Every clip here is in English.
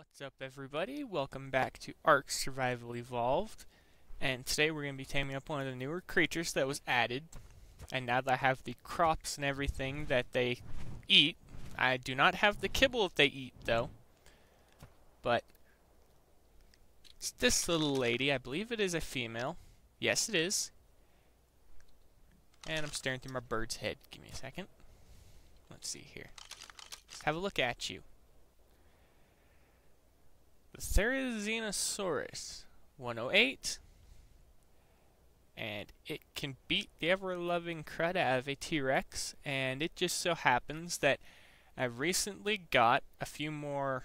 What's up, everybody? Welcome back to Ark Survival Evolved, and today we're going to be taming up one of the newer creatures that was added. And now that I have the crops and everything that they eat, I do not have the kibble that they eat though. But it's this little lady. I believe it is a female. Yes, it is. And I'm staring through my bird's head. Give me a second. Let's see here. Let's have a look at you. The Therizinosaurus 108, and it can beat the ever-loving crud out of a T-Rex, and it just so happens that I've recently got a few more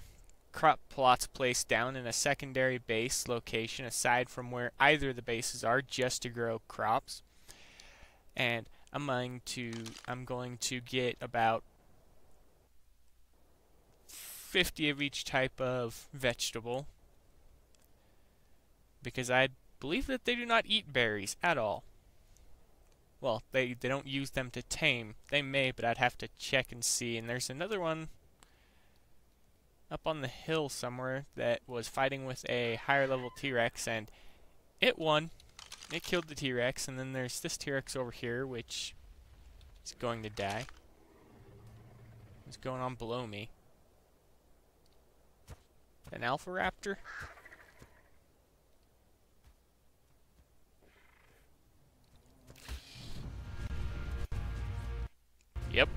crop plots placed down in a secondary base location aside from where either of the bases are, just to grow crops. And I'm going to get about 50 of each type of vegetable, because I believe that they do not eat berries at all. Well, they don't use them to tame. They may, but I'd have to check and see. And there's another one up on the hill somewhere that was fighting with a higher level T-Rex, and it won. It killed the T-Rex. And then there's this T-Rex over here, which is going to die. What's going on below me? An alpha raptor? Yep.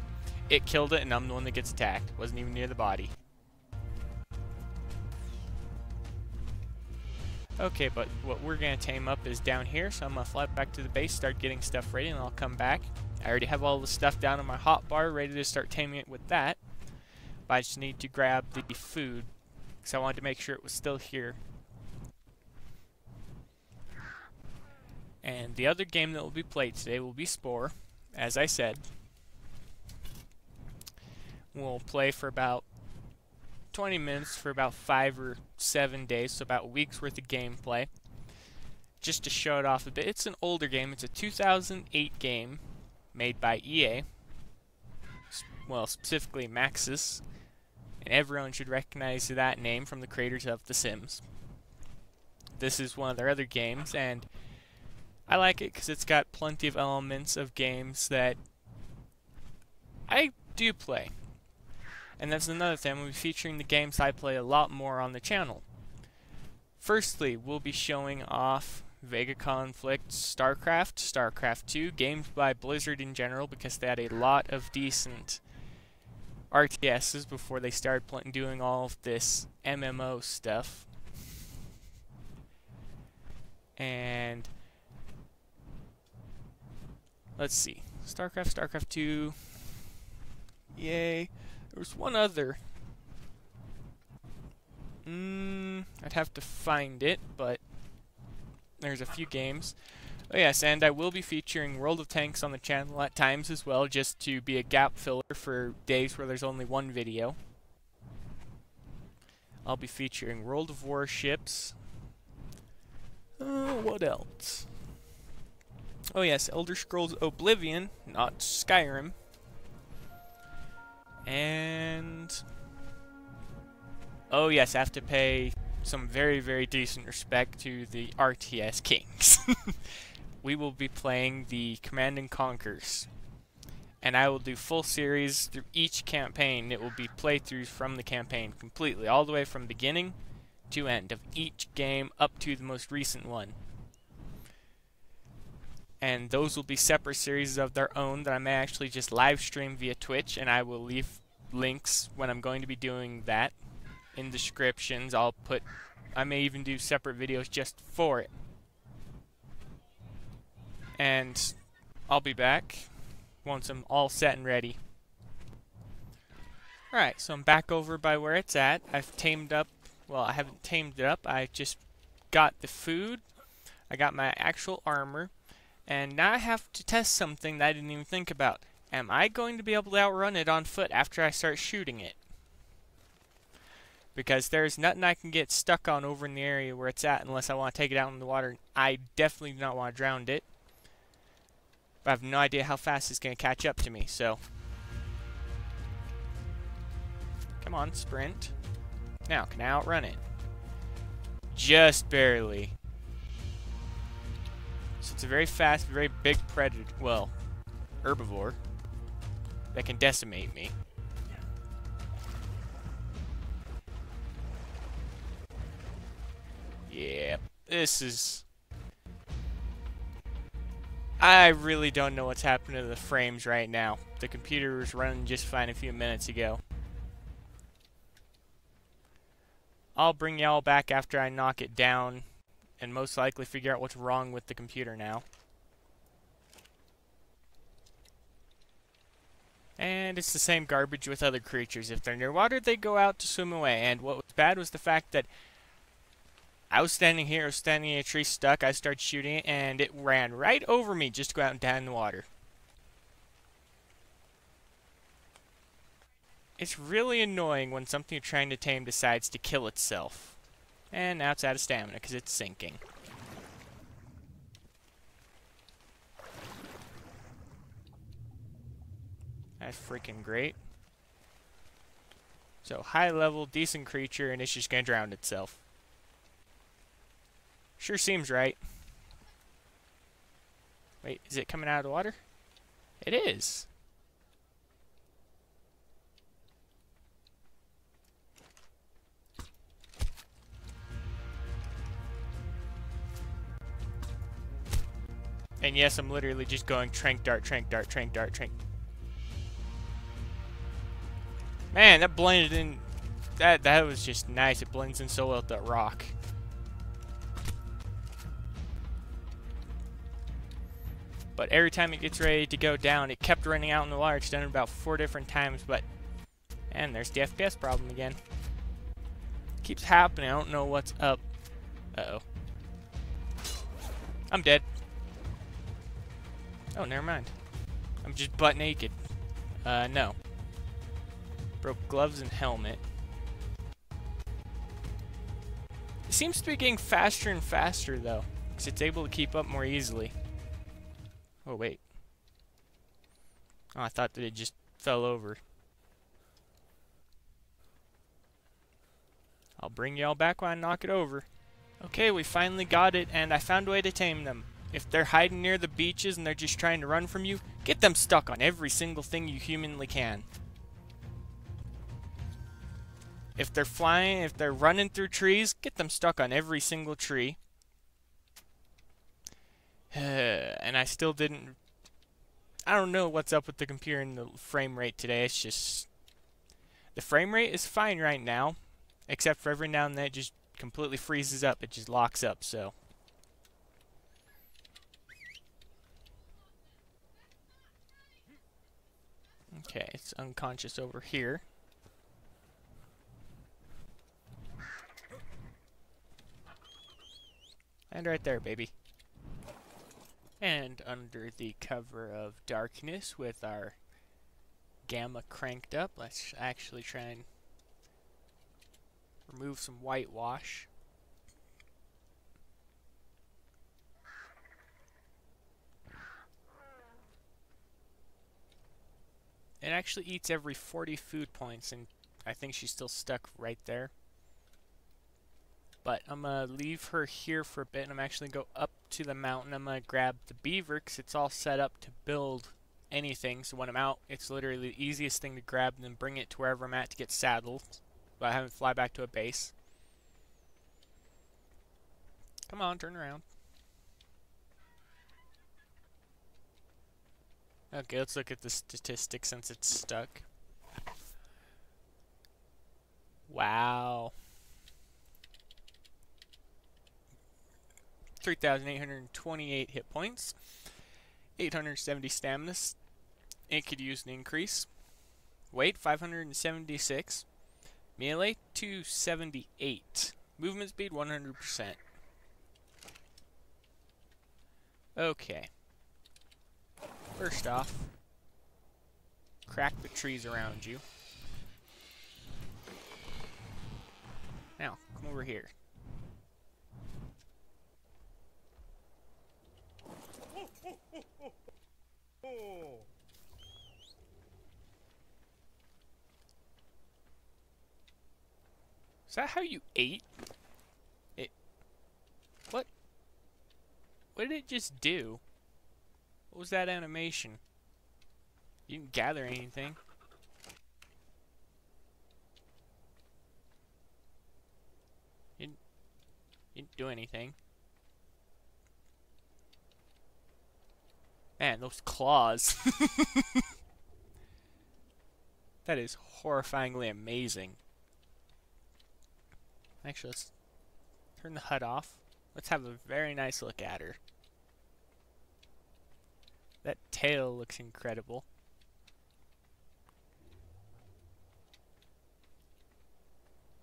It killed it, and I'm the one that gets attacked. Wasn't even near the body. Okay, but what we're going to tame up is down here, so I'm going to fly back to the base, start getting stuff ready, and I'll come back. I already have all the stuff down in my hotbar, ready to start taming it with that. But I just need to grab the food, because I wanted to make sure it was still here. And the other game that will be played today will be Spore, as I said. We'll play for about 20 minutes for about 5 or 7 days, so about a week's worth of gameplay. Just to show it off a bit, it's an older game. It's a 2008 game made by EA. Well, specifically Maxis. And everyone should recognize that name from the creators of The Sims. This is one of their other games, and I like it because it's got plenty of elements of games that I do play. And that's another thing, we'll be featuring the games I play a lot more on the channel. Firstly, we'll be showing off Vega Conflict, StarCraft, StarCraft 2, games by Blizzard in general, because they had a lot of decent RTSs before they started doing all of this MMO stuff. And let's see, StarCraft, StarCraft 2, yay. There was one other. I'd have to find it, but there's a few games. Oh yes, and I will be featuring World of Tanks on the channel at times as well, just to be a gap filler for days where there's only one video. I'll be featuring World of Warships. What else? Oh yes, Elder Scrolls Oblivion, not Skyrim. And oh yes, I have to pay some very, very decent respect to the RTS kings. We will be playing the Command & Conquers, and I will do full series through each campaign. It will be playthroughs from the campaign completely, all the way from beginning to end of each game up to the most recent one. And those will be separate series of their own that I may actually just live stream via Twitch, and I will leave links when I'm going to be doing that in descriptions. I may even do separate videos just for it. And I'll be back once I'm all set and ready. Alright, so I'm back over by where it's at. I've tamed up, well, I haven't tamed it up, I just got the food, I got my actual armor, and now I have to test something that I didn't even think about. Am I going to be able to outrun it on foot after I start shooting it? Because there's nothing I can get stuck on over in the area where it's at unless I want to take it out in the water. I definitely do not want to drown it. But I have no idea how fast it's going to catch up to me, so. Come on, sprint. Now, can I outrun it? Just barely. So it's a very fast, very big predator. Well, herbivore that can decimate me. Yeah, this is... I really don't know what's happening to the frames right now. The computer was running just fine a few minutes ago. I'll bring y'all back after I knock it down and most likely figure out what's wrong with the computer now. And it's the same garbage with other creatures. If they're near water, they go out to swim away. And what was bad was the fact that I was standing here, I was standing in a tree stuck, I started shooting it, and it ran right over me just to go out and down in the water. It's really annoying when something you're trying to tame decides to kill itself. And now it's out of stamina because it's sinking. That's freaking great. So, high level, decent creature, and it's just gonna drown itself. Sure seems right. Wait, is it coming out of the water? It is. And yes, I'm literally just going trank dart, trank dart, trank dart, trank. Man, that blended in. That was just nice. It blends in so well with that rock. But every time it gets ready to go down, it kept running out in the water. It's done it about 4 different times, but... And there's the FPS problem again. Keeps happening. I don't know what's up. Uh-oh. I'm dead. Oh, never mind. I'm just butt naked. No. Broke gloves and helmet. It seems to be getting faster and faster, though. Because it's able to keep up more easily. Oh, wait. Oh, I thought that it just fell over. I'll bring y'all back when I knock it over. Okay, we finally got it, and I found a way to tame them. If they're hiding near the beaches and they're just trying to run from you, get them stuck on every single thing you humanly can. If they're flying, if they're running through trees, get them stuck on every single tree. And I still didn't... I don't know what's up with the computer and the frame rate today. It's just... The frame rate is fine right now. Except for every now and then it just completely freezes up. It just locks up, so... Okay, it's unconscious over here. And right there, baby. And under the cover of darkness with our gamma cranked up, let's actually try and remove some whitewash. It actually eats every 40 food points, and I think she's still stuck right there. But I'm going to leave her here for a bit, and I'm actually going to go up to the mountain. I'm going to grab the beaver, because it's all set up to build anything. So when I'm out, it's literally the easiest thing to grab and then bring it to wherever I'm at to get saddled. But I haven't fly back to a base. Come on, turn around. Okay, let's look at the statistics since it's stuck. Wow. 3,828 hit points. 870 stamina. It could use an increase. Weight, 576. Melee, 278. Movement speed, 100%. Okay. First off, crack the trees around you. Now, come over here. that how you ate it? What? What did it just do? What was that animation? You didn't gather anything. You didn't do anything. Man, those claws. That is horrifyingly amazing. Actually, let's turn the HUD off. Let's have a very nice look at her. That tail looks incredible.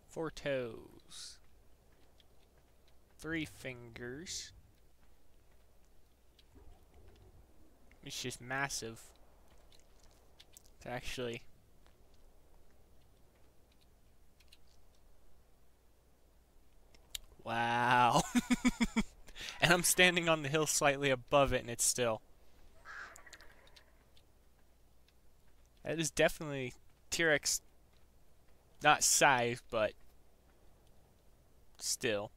Four toes. 3 fingers. It's just massive. It's actually... Wow. And I'm standing on the hill slightly above it and it's still... That is definitely T-Rex, not size, but still.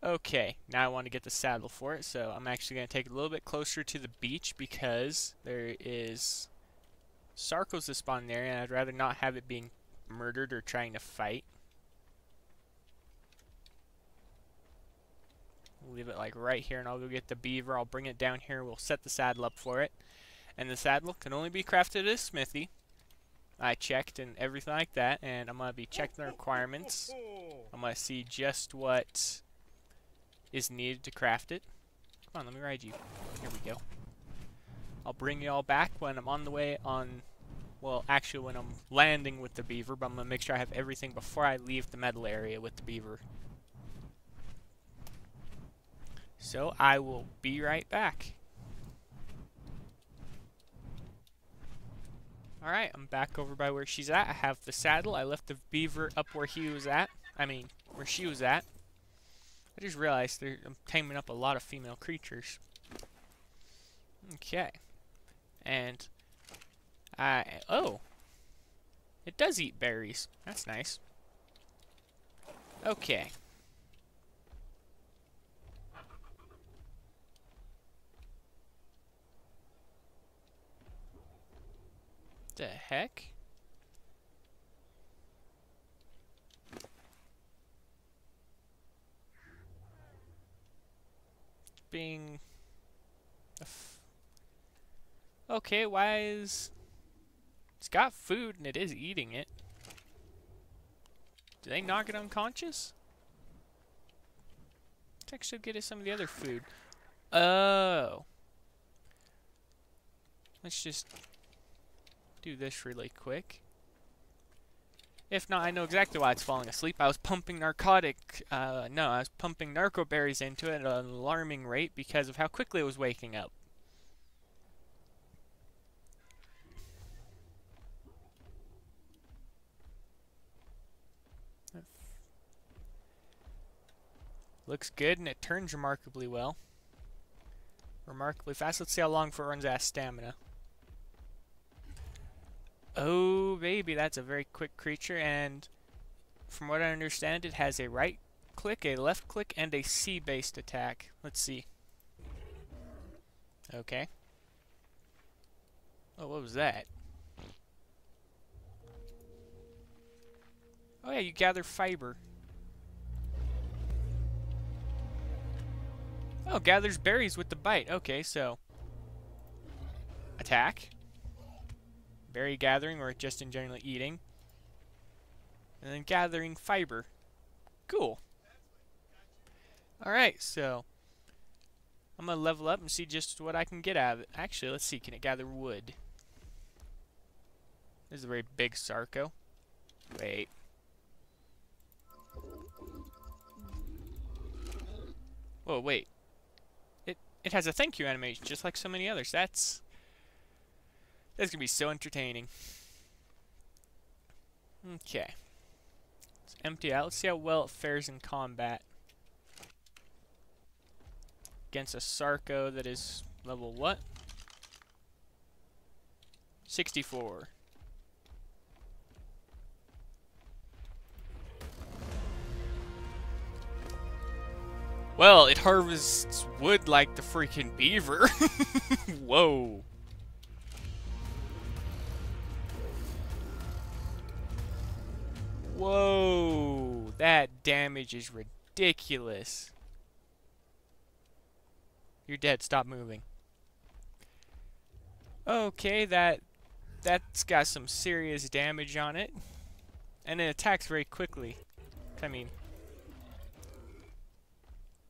Okay, now I want to get the saddle for it, so I'm actually going to take it a little bit closer to the beach because there is Sarcos that spawn there, and I'd rather not have it being murdered or trying to fight. We'll leave it like right here, and I'll go get the beaver. I'll bring it down here. We'll set the saddle up for it. And the saddle can only be crafted at a smithy. I checked and everything like that, and I'm going to be checking the requirements. I'm going to see just what is needed to craft it. Come on, let me ride you. Here we go. I'll bring you all back when I'm on the way on... Well, actually when I'm landing with the beaver, but I'm going to make sure I have everything before I leave the metal area with the beaver. So, I will be right back. Alright, I'm back over by where she's at. I have the saddle. I left the beaver up where he was at. I mean, where she was at. I just realized I'm taming up a lot of female creatures. Okay. And oh. It does eat berries. That's nice. Okay. The heck? Being... Okay, why is... It's got food and it is eating it. Do they knock it unconscious? Let's actually get it some of the other food. Oh. Let's just do this really quick. If not, I know exactly why it's falling asleep. I was pumping I was pumping narco berries into it at an alarming rate because of how quickly it was waking up. Looks good, and it turns remarkably well. Remarkably fast. Let's see how long before it runs out of stamina. Oh, baby, that's a very quick creature, and from what I understand, it has a right click, a left click, and a C-based attack. Let's see. Okay. Oh, what was that? Oh yeah, you gather fiber. Oh, gathers berries with the bite. Okay, so attack. Berry gathering, or just in general eating. And then gathering fiber. Cool. Alright, so I'm going to level up and see just what I can get out of it. Actually, let's see. Can it gather wood? This is a very big Sarco. Wait. Whoa, wait. It has a thank you animation, just like so many others. That's going to be so entertaining. Okay. Let's empty out. Let's see how well it fares in combat. Against a Sarco that is level what? 64. Well, it harvests wood like the freaking beaver. Whoa. Whoa. That damage is ridiculous. You're dead. Stop moving. Okay, that's got some serious damage on it. And it attacks very quickly. I mean,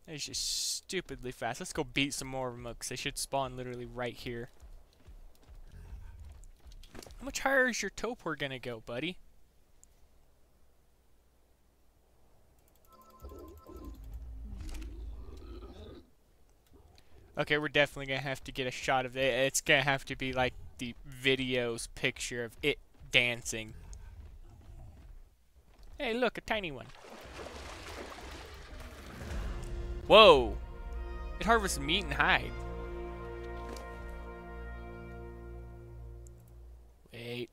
it's just stupidly fast. Let's go beat some more of them up, because they should spawn literally right here. How much higher is your topor gonna go, buddy? Okay, we're definitely gonna have to get a shot of it. It's gonna have to be like the video's picture of it dancing. Hey, look, a tiny one. Whoa! It harvests meat and hide. Wait.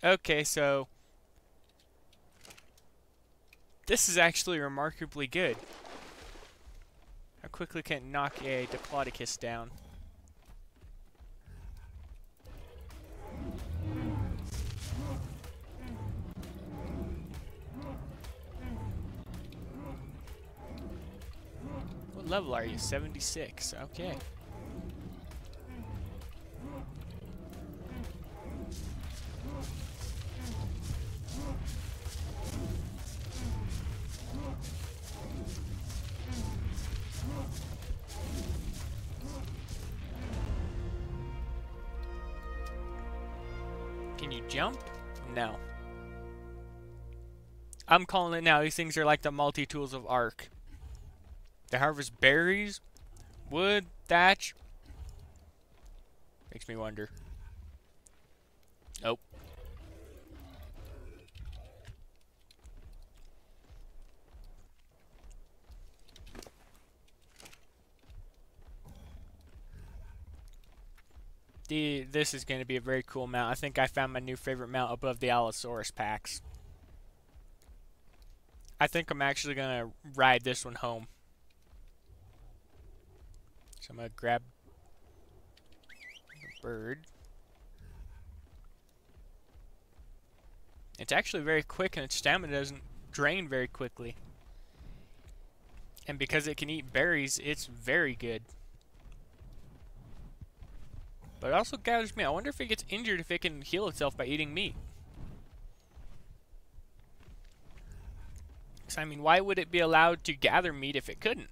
Okay, so this is actually remarkably good. How quickly can it knock a Diplodocus down? What level are you? 76. Okay. Can you jump? No. I'm calling it now. These things are like the multi-tools of Ark. They harvest berries, wood, thatch. Makes me wonder. Nope. This is going to be a very cool mount. I think I found my new favorite mount above the Allosaurus packs. I think I'm actually going to ride this one home. So I'm going to grab the bird. It's actually very quick and its stamina doesn't drain very quickly. And because it can eat berries, it's very good. But it also gathers meat. I wonder if it gets injured if it can heal itself by eating meat. Because, I mean, why would it be allowed to gather meat if it couldn't?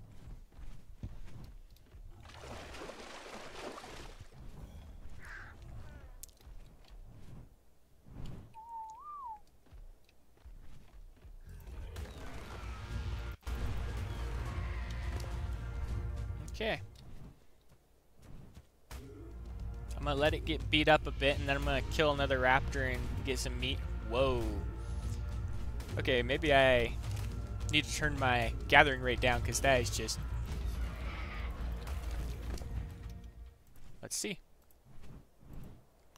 Okay. I'm going to let it get beat up a bit, and then I'm going to kill another raptor and get some meat. Whoa. Okay, maybe I need to turn my gathering rate down, because that is just... Let's see.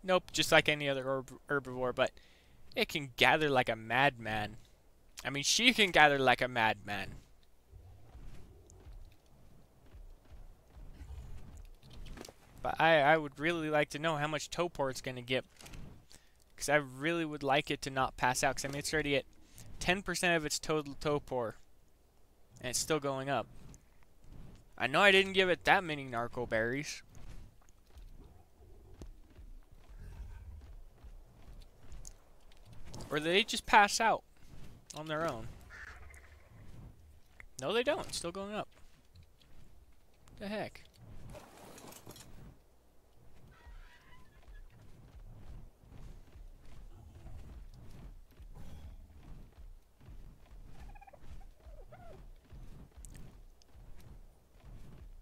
Nope, just like any other herbivore, but it can gather like a madman. I mean, she can gather like a madman. But I would really like to know how much topor it's going to get. Because I really would like it to not pass out. Because, I mean, it's already at 10% of its total topor. And it's still going up. I know I didn't give it that many narco berries. Or they just pass out on their own. No, they don't. It's still going up. What the heck?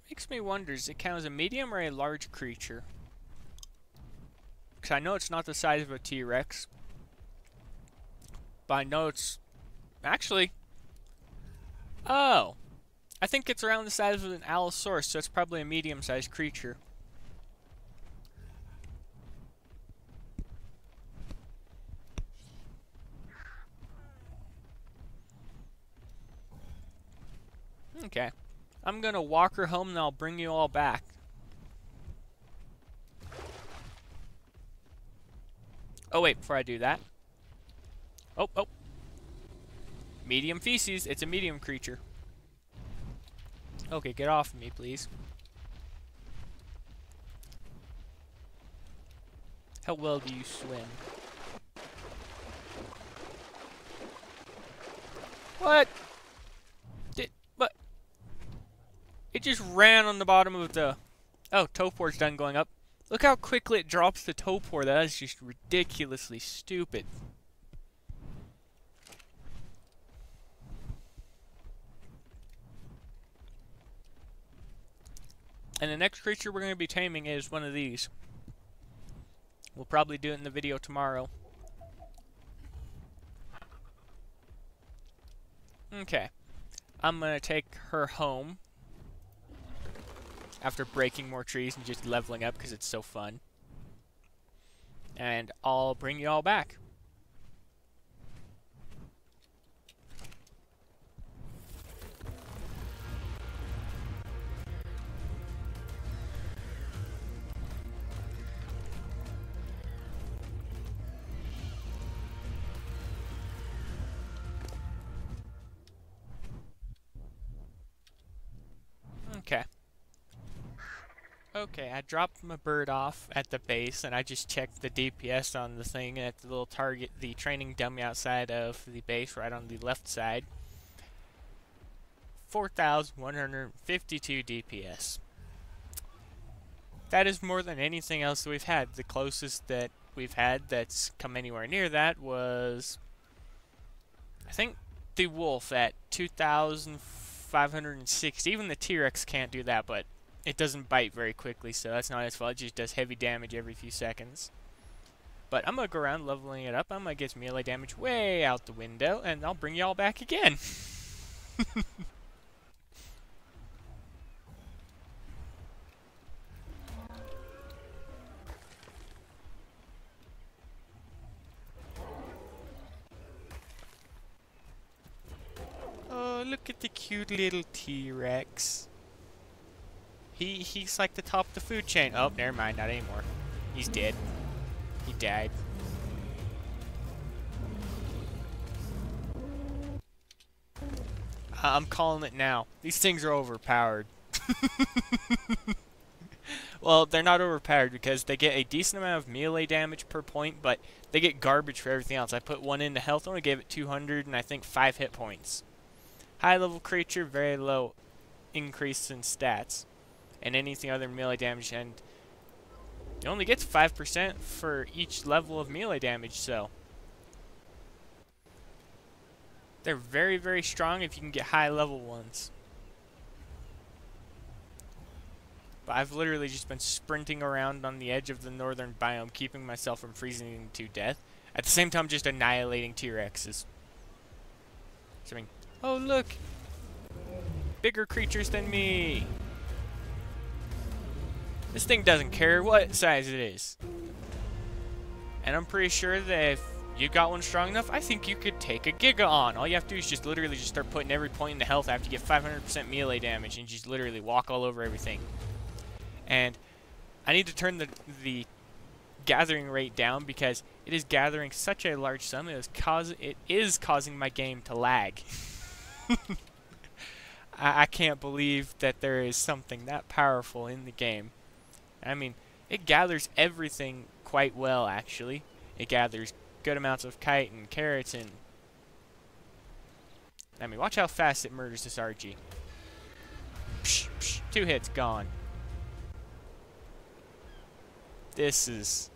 Makes me wonder, does it count as a medium or a large creature? Because I know it's not the size of a T-Rex. But I know it's... Actually... Oh! I think it's around the size of an Allosaurus, so it's probably a medium-sized creature. Okay. I'm gonna walk her home and I'll bring you all back. Oh wait, before I do that. Oh, oh. Medium feces. It's a medium creature. Okay, get off of me, please. How well do you swim? What? What? It just ran on the bottom of the... Oh, Topor's done going up. Look how quickly it drops the Topor. That is just ridiculously stupid. And the next creature we're going to be taming is one of these. We'll probably do it in the video tomorrow. Okay. I'm going to take her home. After breaking more trees and just leveling up because it's so fun. And I'll bring you all back. Okay. Okay, I dropped my bird off at the base, and I just checked the DPS on the thing at the little target, the training dummy outside of the base, right on the left side. 4,152 DPS. That is more than anything else that we've had. The closest that we've had that's come anywhere near that was, I think, the wolf at 2,560. Even the T-Rex can't do that, but it doesn't bite very quickly, so that's not his fault. It just does heavy damage every few seconds. But I'm going to go around leveling it up. I'm going to get melee damage way out the window, and I'll bring y'all back again. Oh, look at the cute little T-Rex. He's like the top of the food chain. Oh, never mind, not anymore. He's dead. He died. I'm calling it now. These things are overpowered. Well, they're not overpowered because they get a decent amount of melee damage per point, but they get garbage for everything else. I put one into health, only gave it 200 and I think 5 hit points. High level creature, very low increase in stats. And anything other than melee damage, and it only gets 5% for each level of melee damage, so they're very, very strong if you can get high level ones. But I've literally just been sprinting around on the edge of the northern biome, keeping myself from freezing to death. At the same time, just annihilating T-Rexes. So, I mean, oh look! Bigger creatures than me! This thing doesn't care what size it is. And I'm pretty sure that if you got one strong enough, I think you could take a Giga on. All you have to do is just literally just start putting every point into health after you get 500% melee damage and just literally walk all over everything. And I need to turn the gathering rate down because it is gathering such a large sum. It is causing my game to lag. I can't believe that there is something that powerful in the game. I mean, it gathers everything quite well, actually. It gathers good amounts of kite and keratin. I mean, watch how fast it murders this RG. Psh, psh, 2 hits, gone. This is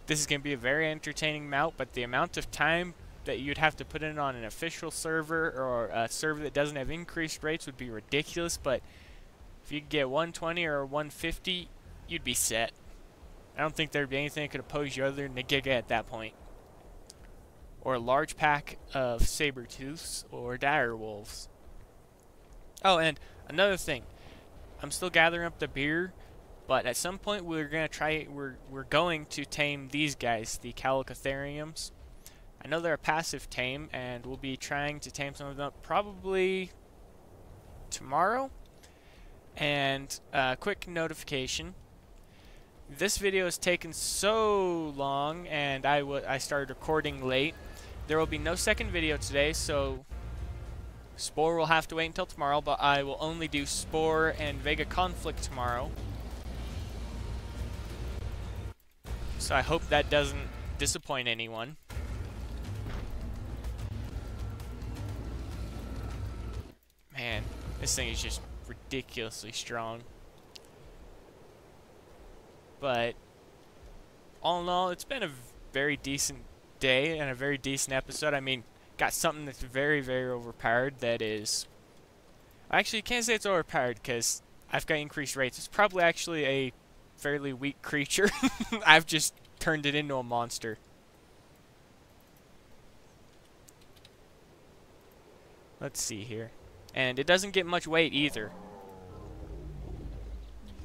going to be a very entertaining mount, but the amount of time that you'd have to put in on an official server or a server that doesn't have increased rates would be ridiculous, but if you could get 120 or 150, you'd be set. I don't think there'd be anything that could oppose you other than a Giga at that point. Or a large pack of saber-tooths or dire wolves. Oh, and another thing. I'm still gathering up the beer, but at some point we're going to tame these guys, the Calicotheriums. I know they're a passive tame, and we'll be trying to tame some of them probably tomorrow. And quick notification. This video has taken so long, and I started recording late. There will be no second video today, so Spore will have to wait until tomorrow, but I will only do Spore and Vega Conflict tomorrow. So I hope that doesn't disappoint anyone. Man, this thing is just ridiculously strong. But all in all, it's been a very decent day and a very decent episode. I mean, got something that's very, very overpowered that is... Actually, you can't say it's overpowered because I've got increased rates. It's probably actually a fairly weak creature. I've just turned it into a monster. Let's see here. And it doesn't get much weight either.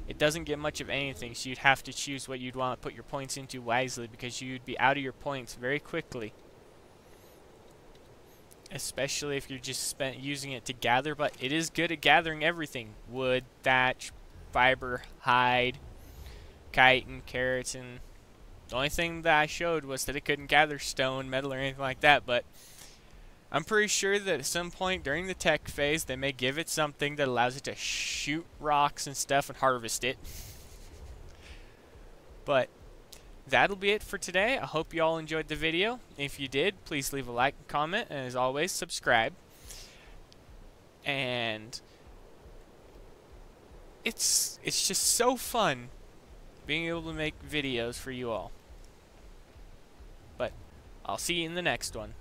It doesn't get much of anything, so you'd have to choose what you'd want to put your points into wisely because you'd be out of your points very quickly. Especially if you're just using it to gather, but it is good at gathering everything. Wood, thatch, fiber, hide, chitin, keratin. The only thing that I showed was that it couldn't gather stone, metal, or anything like that, but I'm pretty sure that at some point during the tech phase, they may give it something that allows it to shoot rocks and stuff and harvest it. But that'll be it for today. I hope you all enjoyed the video. If you did, please leave a like and comment, and as always, subscribe. And it's just so fun being able to make videos for you all. But I'll see you in the next one.